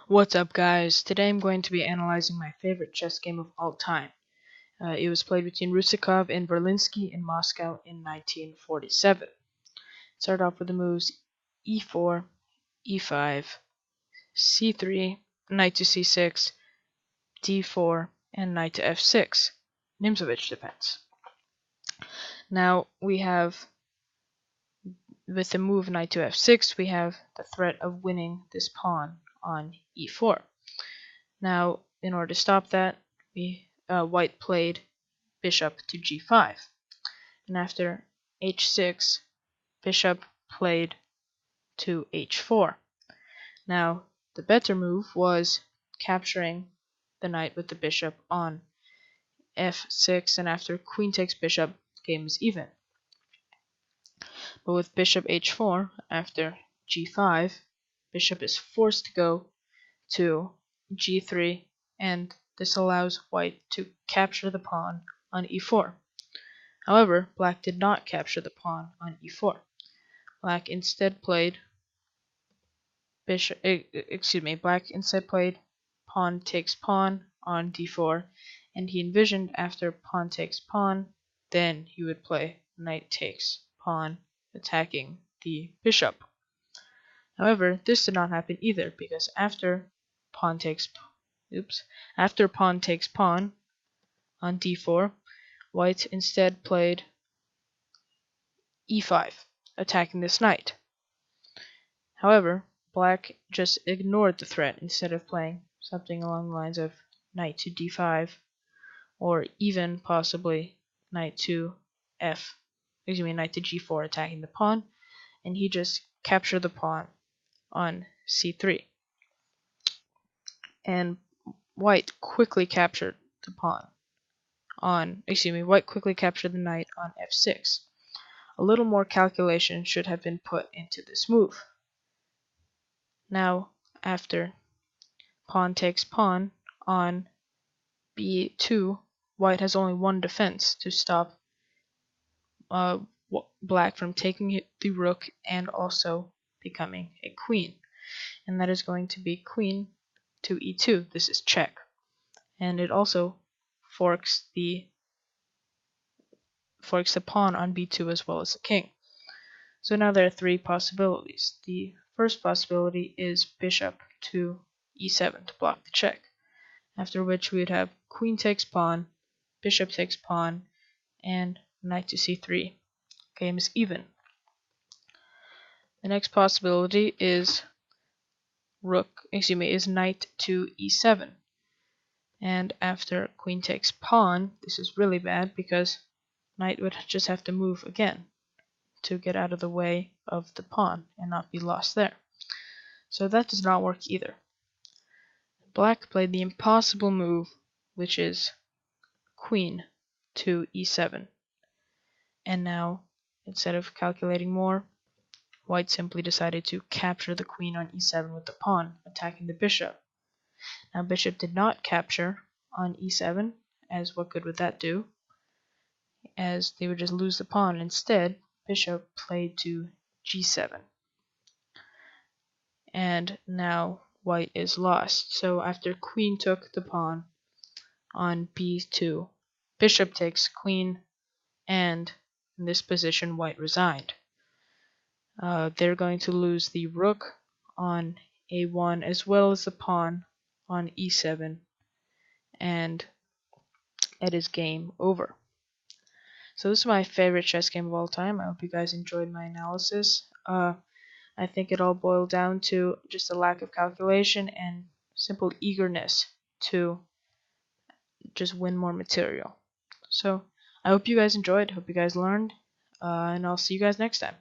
What's up, guys? Today I'm going to be analyzing my favorite chess game of all time. It was played between Rusakov and Verlinsky in Moscow in 1947. Start off with the moves e4, e5, c3, knight to c6, d4, and knight to f6. Nimzovich defense. Now we have, with the move knight to f6, we have the threat of winning this pawn on e4. Now, in order to stop that, White played bishop to g5, and after h6, bishop played to h4. Now, the better move was capturing the knight with the bishop on f6, and after queen takes bishop, game is even. But with bishop h4, after g5, bishop is forced to go to g3, and this allows White to capture the pawn on e4. However, Black did not capture the pawn on e4. Black instead played pawn takes pawn on d4, and he envisioned after pawn takes pawn, then he would play knight takes pawn, attacking the bishop. However, this did not happen either, because after pawn takes pawn on d4, White instead played e5, attacking this knight. However, Black just ignored the threat instead of playing something along the lines of knight to d5, or even possibly knight to g4, attacking the pawn, and he just captured the pawn on c3. And White quickly captured the knight on f6. A little more calculation should have been put into this move. Now, after pawn takes pawn on b2, White has only one defense to stop Black from taking the rook and also becoming a queen, and that is going to be queen to e2. This is check, and it also forks the pawn on b2 as well as the king. So now there are three possibilities. The first possibility is bishop to e7 to block the check, after which we would have queen takes pawn, bishop takes pawn, and knight to c3. Game is even. The next possibility is knight to e7, and after queen takes pawn, this is really bad because knight would just have to move again to get out of the way of the pawn and not be lost there. So that does not work either. Black played the impossible move, which is queen to e7. And now, instead of calculating more, White simply decided to capture the queen on e7 with the pawn, attacking the bishop. Now bishop did not capture on e7, as what good would that do? As they would just lose the pawn. Instead, bishop played to g7. And now White is lost. So after queen took the pawn on b2, bishop takes queen, and in this position White resigned. They're going to lose the rook on a1 as well as the pawn on e7, and it is game over. So this is my favorite chess game of all time. I hope you guys enjoyed my analysis. I think it all boiled down to just a lack of calculation and simple eagerness to just win more material. So I hope you guys enjoyed, hope you guys learned, and I'll see you guys next time.